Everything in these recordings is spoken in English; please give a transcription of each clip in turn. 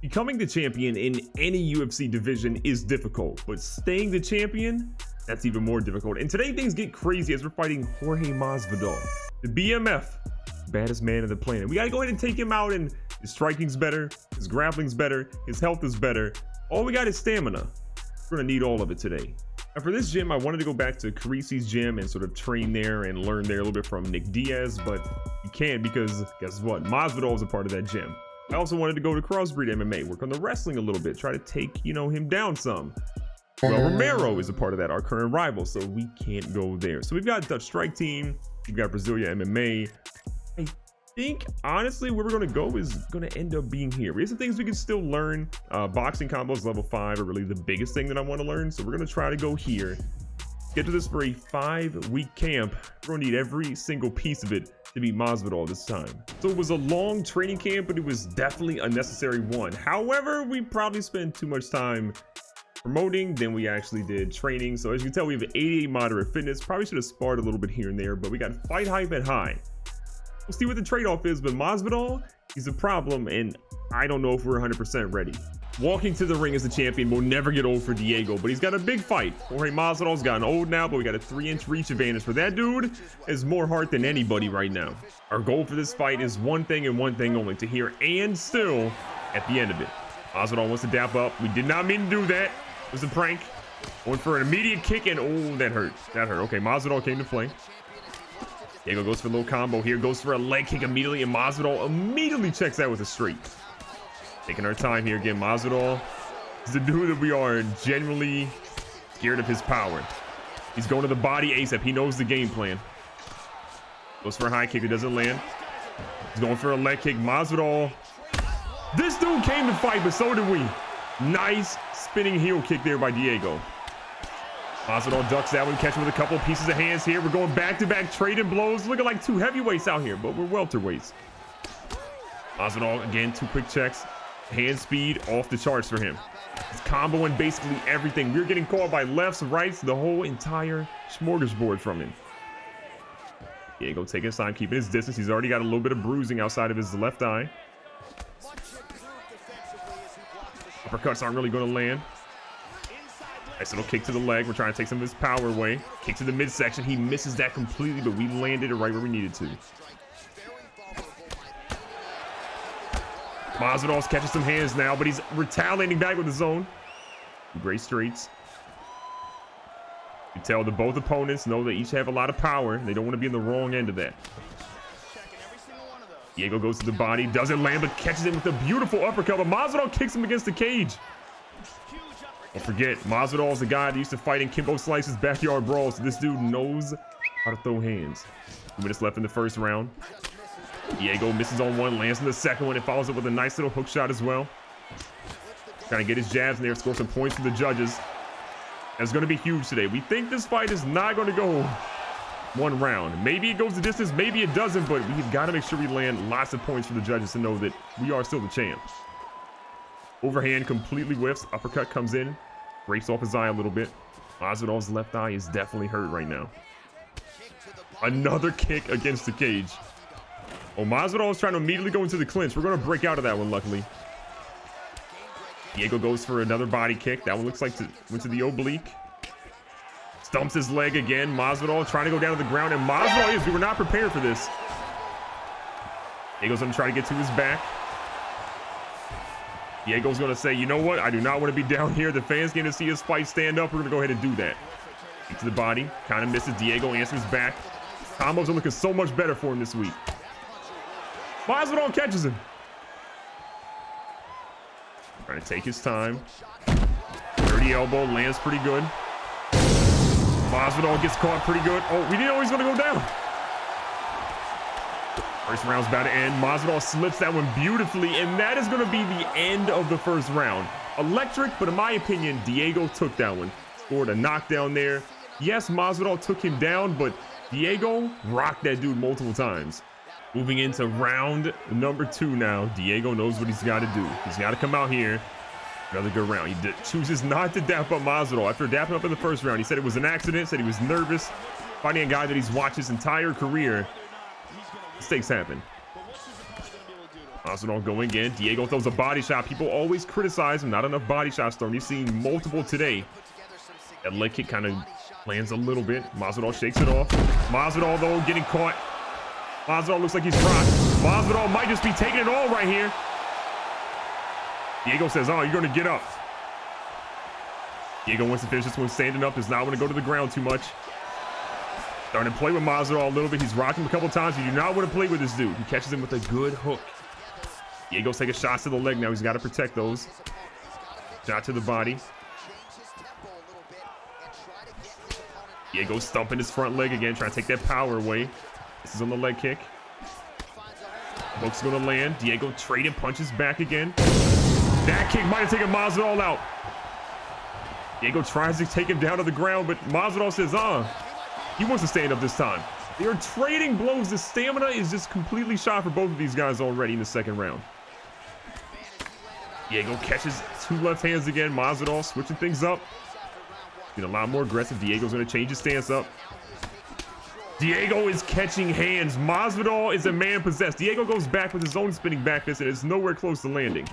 Becoming the champion in any UFC division is difficult, but staying the champion, that's even more difficult. And today things get crazy as we're fighting Jorge Masvidal, the BMF, baddest man on the planet. We gotta go ahead and take him out, and his striking's better, his grappling's better, his health is better. All we got is stamina. We're gonna need all of it today. And for this gym, I wanted to go back to Carisi's gym and sort of train there and learn there a little bit from Nick Diaz, but you can't because guess what? Masvidal is a part of that gym. I also wanted to go to Crossbreed MMA, work on the wrestling a little bit, try to take, him down some. Well, Romero is a part of that, our current rival, so we can't go there. So we've got Dutch Strike Team, we've got Brasilia MMA. I think, honestly, where we're going to go is going to end up being here. We have some things we can still learn. Boxing combos level 5 are really the biggest thing that I want to learn, so we're going to try to go here. Get to this for a 5-week camp. We're going to need every single piece of it to beat Masvidal this time. So it was a long training camp, but it was definitely a necessary one. However, we probably spent too much time promoting than we actually did training. So as you can tell, we have 88 moderate fitness. Probably should have sparred a little bit here and there, but we got fight hype at high. We'll see what the trade-off is, but Masvidal, he's a problem, and I don't know if we're 100% ready. Walking to the ring as the champion will never get old for Diego, but he's got a big fight. Jorge Masvidal's gotten old now, but we got a 3-inch reach advantage for that dude. Has more heart than anybody right now. Our goal for this fight is one thing and one thing only: to hear and still at the end of it. Masvidal wants to dap up. We did not mean to do that. It was a prank. Went for an immediate kick, and oh, that hurt. That hurt. Okay, Masvidal came to play. Diego goes for a little combo here, goes for a leg kick immediately, and Masvidal immediately checks that with a straight. Taking our time here again. Masvidal is the dude that we are genuinely scared of his power. He's going to the body ASAP. He knows the game plan. Goes for a high kick. It doesn't land. He's going for a leg kick. Masvidal. This dude came to fight, but so did we. Nice spinning heel kick there by Diego. Masvidal ducks that one, catching with a couple of pieces of hands here. We're going back-to-back trading blows. Looking like two heavyweights out here, but we're welterweights. Masvidal, again, 2 quick checks. Hand speed off the charts for him. He's comboing basically everything. We're getting caught by lefts, rights, the whole entire smorgasbord from him. Diego taking his time, keeping his distance. He's already got a little bit of bruising outside of his left eye. Uppercuts aren't really going to land. Nice little kick to the leg. We're trying to take some of his power away. Kick to the midsection. He misses that completely, but we landed it right where we needed to. Masvidal's catching some hands now, but he's retaliating back with his own. Great straights. You tell that both opponents know they each have a lot of power. They don't want to be in the wrong end of that. Diego goes to the body, doesn't land, but catches him with a beautiful uppercut. But Masvidal kicks him against the cage. Don't forget, Masvidal is the guy that used to fight in Kimbo Slice's backyard brawls. So this dude knows how to throw hands. 2 minutes left in the first round. Diego misses on one, lands in the second one, and follows up with a nice little hook shot as well. Trying to get his jabs in there, score some points for the judges. That's going to be huge today. We think this fight is not going to go 1 round. Maybe it goes the distance, maybe it doesn't, but we've got to make sure we land lots of points for the judges to know that we are still the champs. Overhand completely whiffs. Uppercut comes in, breaks off his eye a little bit. Masvidal's left eye is definitely hurt right now. Another kick against the cage. Oh, Masvidal is trying to immediately go into the clinch. We're going to break out of that one, luckily. Diego goes for another body kick. That one looks like went to the oblique. Stumps his leg again. Masvidal trying to go down to the ground, and Masvidal we were not prepared for this. Diego's going to try to get to his back. Diego's going to say, you know what? I do not want to be down here. The fans getting to see us fight stand up. We're going to go ahead and do that. Kick to the body. Kind of misses. Diego answers back. Combos are looking so much better for him this week. Masvidal catches him. Trying to take his time. Dirty elbow, lands pretty good. Masvidal gets caught pretty good. Oh, we didn't know he was going to go down. First round's about to end. Masvidal slips that one beautifully, and that is going to be the end of the first round. Electric, but in my opinion, Diego took that one. Scored a knockdown there. Yes, Masvidal took him down, but Diego rocked that dude multiple times. Moving into round number 2 now. Diego knows what he's got to do. He's got to come out here. Another good round. He chooses not to dap up Masvidal. After dapping up in the first round, he said it was an accident, said he was nervous. Fighting a guy that he's watched his entire career. Mistakes happen. Masvidal going again. Diego throws a body shot. People always criticize him. Not enough body shots thrown. You've seen multiple today. That leg kick kind of lands a little bit. Masvidal shakes it off. Masvidal, though, getting caught. Masvidal looks like he's rocked. Masvidal might just be taking it all right here. Diego says, oh, you're going to get up. Diego wants to finish this one standing up. Does not want to go to the ground too much. Starting to play with Masvidal a little bit. He's rocked him a couple times. You do not want to play with this dude. He catches him with a good hook. Diego's taking shots to the leg now. He's got to protect those. Shot to the body. Diego stumping his front leg again, trying to take that power away. This is on the leg kick. Hook's going to land. Diego trading punches back again. That kick might have taken Masvidal out. Diego tries to take him down to the ground, but Masvidal says, he wants to stand up this time. They are trading blows. The stamina is just completely shot for both of these guys already in the second round. Diego catches two left hands again. Masvidal switching things up. Getting a lot more aggressive. Diego's going to change his stance up. Diego is catching hands. Masvidal is a man possessed. Diego goes back with his own spinning back fist and is nowhere close to landing.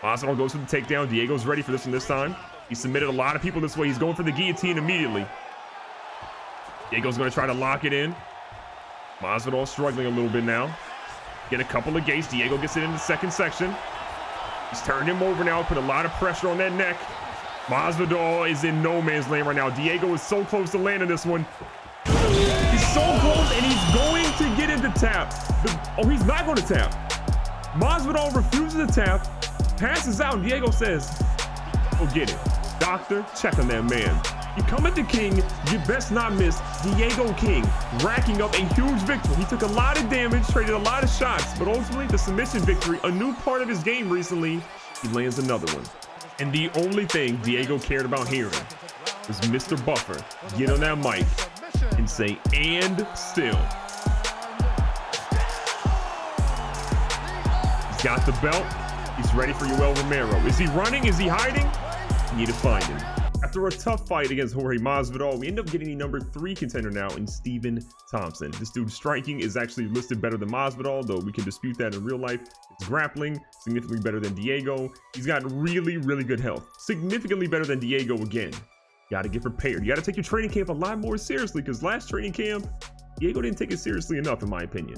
Masvidal goes for the takedown. Diego's ready for this one this time. He submitted a lot of people this way. He's going for the guillotine immediately. Diego's going to try to lock it in. Masvidal struggling a little bit now. Get a couple of gates. Diego gets it in the second section. He's turned him over now. Put a lot of pressure on that neck. Masvidal is in no man's land right now. Diego is so close to landing this one. He's so close, and he's going to get into tap. He's not going to tap. Masvidal refuses to tap. Passes out, and Diego says, go get it. Doctor, check on that man. You come at the king, you best not miss. Diego King racking up a huge victory. He took a lot of damage, traded a lot of shots, but ultimately the submission victory, a new part of his game recently, he lands another one. And the only thing Diego cared about hearing was Mr. Buffer get on that mic and say, and still. He's got the belt. He's ready for Yoel Romero. Is he running? Is he hiding? You need to find him. After a tough fight against Jorge Masvidal, we end up getting the number 3 contender now in Stephen Thompson. This dude's striking is actually listed better than Masvidal, though we can dispute that in real life. His grappling, significantly better than Diego. He's got really, really good health. Significantly better than Diego again. You got to get prepared. You got to take your training camp a lot more seriously, because last training camp, Diego didn't take it seriously enough, in my opinion.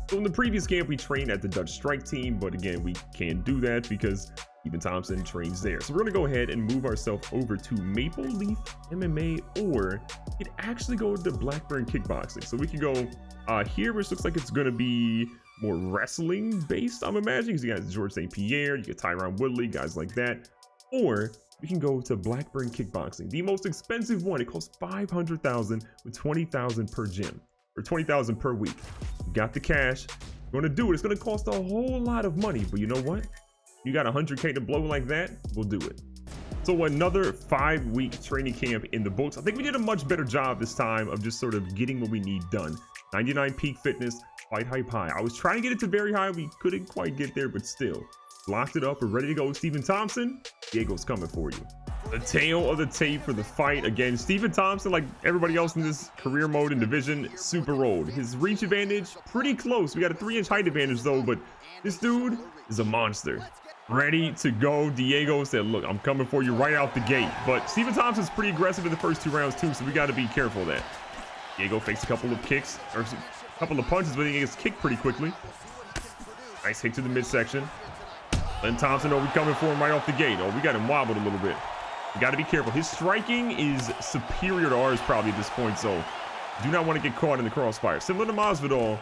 So in the previous camp, we trained at the Dutch Strike team, but again, we can't do that because Stephen Thompson trains there. So we're going to go ahead and move ourselves over to Maple Leaf MMA, or it actually go to Blackburn Kickboxing. So we can go here, which looks like it's going to be more wrestling based, I'm imagining. You got George St. Pierre, you get Tyron Woodley, guys like that. Or we can go to Blackburn Kickboxing, the most expensive one. It costs $500,000 with $20,000 per gym, or $20,000 per week. You got the cash. You're going to do it. It's going to cost a whole lot of money, but you know what? You got 100K to blow like that, we'll do it. So another 5-week training camp in the books. I think we did a much better job this time of just sort of getting what we need done. 99 peak fitness, fight hype high. I was trying to get it to very high. We couldn't quite get there, but still. Locked it up. We're ready to go. Stephen Thompson, Diego's coming for you. The tail of the tape for the fight. Again, Stephen Thompson, like everybody else in this career mode and division, super rolled. His reach advantage, pretty close. We got a 3-inch height advantage though, but this dude is a monster. Ready to go. Diego said, look, I'm coming for you right out the gate. But Stephen Thompson's pretty aggressive in the first 2 rounds too, so we got to be careful of that. Diego fakes a couple of kicks, or a couple of punches, but he gets kicked pretty quickly. Nice hit to the midsection. Then Thompson, we coming for him right off the gate. We got him wobbled a little bit. We got to be careful. His striking is superior to ours probably at this point, so do not want to get caught in the crossfire. Similar to Masvidal,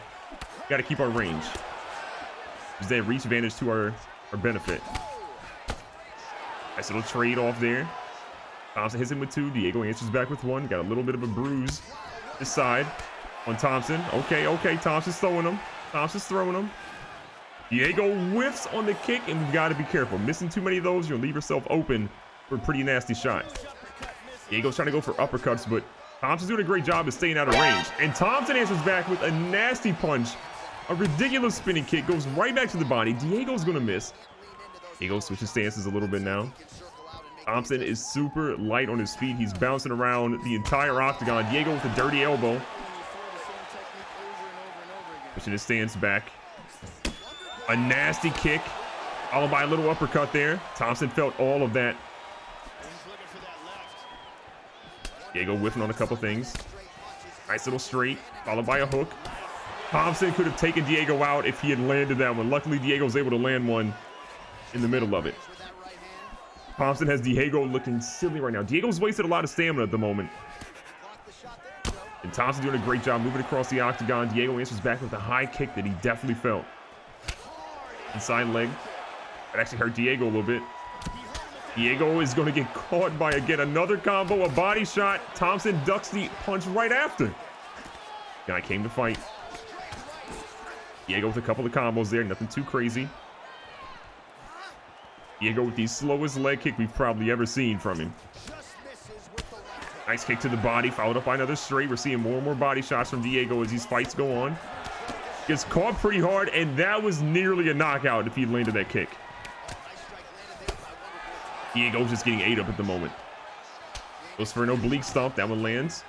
got to keep our range. Use that reach advantage to our benefit. Nice little trade off there. Thompson hits him with 2. Diego answers back with 1. Got a little bit of a bruise this side on Thompson. Okay. Thompson's throwing him. Diego whiffs on the kick, and we've got to be careful. Missing too many of those, you'll leave yourself open for a pretty nasty shot. Diego's trying to go for uppercuts, but Thompson's doing a great job of staying out of range. And Thompson answers back with a nasty punch. A ridiculous spinning kick goes right back to the body. Diego's going to miss. Diego switches stances a little bit now. Thompson is super light on his feet. He's bouncing around the entire octagon. Diego with a dirty elbow. Pushing his stance back. A nasty kick, followed by a little uppercut there. Thompson felt all of that. Diego whiffing on a couple things. Nice little straight, followed by a hook. Thompson could have taken Diego out if he had landed that one. Luckily, Diego was able to land one in the middle of it. Thompson has Diego looking silly right now. Diego's wasted a lot of stamina at the moment. And Thompson doing a great job moving across the octagon. Diego answers back with a high kick that he definitely felt. Inside leg. That actually hurt Diego a little bit. Diego is going to get caught by, again, another combo, a body shot. Thompson ducks the punch right after. Guy came to fight. Diego with a couple of combos there, nothing too crazy. Diego with the slowest leg kick we've probably ever seen from him. Nice kick to the body, followed up by another straight. We're seeing more and more body shots from Diego as these fights go on. Gets caught pretty hard, and that was nearly a knockout if he landed that kick. Diego's just getting ate up at the moment. Goes for an oblique stomp. That one lands.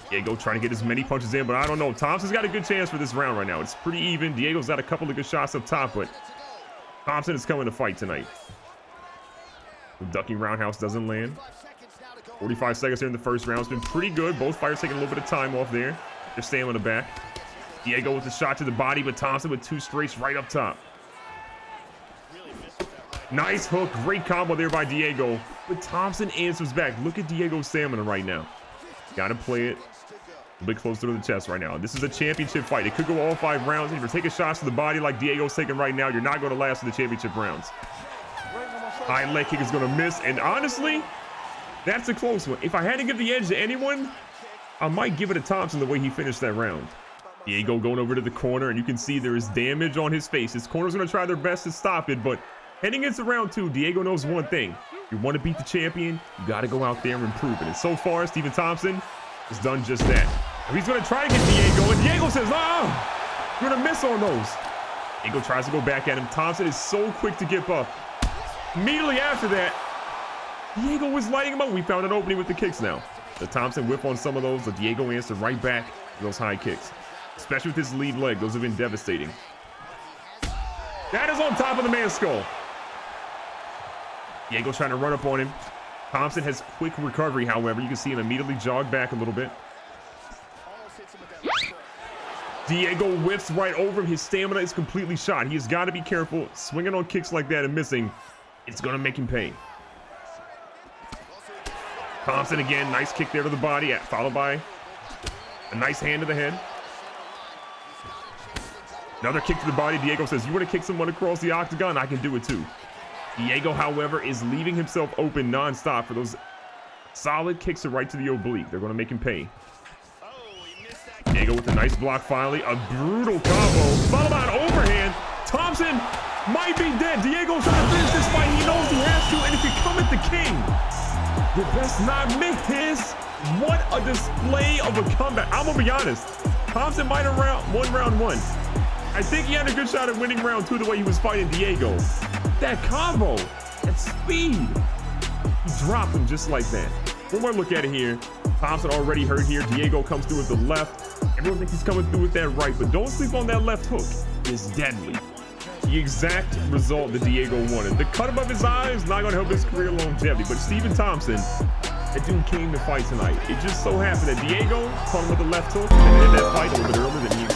Diego trying to get as many punches in, but I don't know. Thompson's got a good chance for this round right now. It's pretty even. Diego's got a couple of good shots up top, but Thompson is coming to fight tonight. The ducking roundhouse doesn't land. 45 seconds here in the first round. It's been pretty good. Both fighters taking a little bit of time off there. They're stamina back. Diego with a shot to the body, but Thompson with two straights right up top. Nice hook. Great combo there by Diego. But Thompson answers back. Look at Diego's stamina right now. Got to play it a bit closer to the chest right now. This is a championship fight. It could go all 5 rounds. If you're taking shots to the body like Diego's taking right now, you're not going to last in the championship rounds. High leg kick is going to miss. And honestly, that's a close one. If I had to give the edge to anyone, I might give it to Thompson the way he finished that round. Diego going over to the corner, and you can see there is damage on his face. His corner's going to try their best to stop it, but heading into round 2, Diego knows one thing. You want to beat the champion, you got to go out there and improve it. And so far, Stephen Thompson has done just that. And he's going to try to get Diego, and Diego says, "Oh, you're going to miss on those." Diego tries to go back at him. Thompson is so quick to get up. Immediately after that, Diego was lighting him up. We found an opening with the kicks now. The Thompson whip on some of those, but Diego answered right back to those high kicks. Especially with his lead leg. Those have been devastating. That is on top of the man's skull. Diego trying to run up on him. Thompson has quick recovery, however. You can see him immediately jog back a little bit. Diego whips right over him. His stamina is completely shot. He has got to be careful. Swinging on kicks like that and missing, it's going to make him pay. Thompson again. Nice kick there to the body, followed by a nice hand to the head. Another kick to the body. Diego says, "You want to kick someone across the octagon? I can do it too." Diego, however, is leaving himself open nonstop for those solid kicks right to the oblique. They're going to make him pay. Diego with a nice block finally. A brutal combo, followed by an overhand. Thompson might be dead. Diego's trying to finish this fight. He knows he has to, and if you come at the king, you best not miss. What a display of a comeback. I'm going to be honest. Thompson might have won round 1. I think he had a good shot at winning round 2 the way he was fighting Diego. That combo, that speed, he dropped him just like that. One more look at it here. Thompson already hurt here. Diego comes through with the left. Everyone thinks he's coming through with that right, but don't sleep on that left hook. It's deadly. The exact result that Diego wanted. The cut above his eye is not going to help his career longevity, but Stephen Thompson, that dude came to fight tonight. It just so happened that Diego caught him with the left hook and ended that fight a little bit earlier than he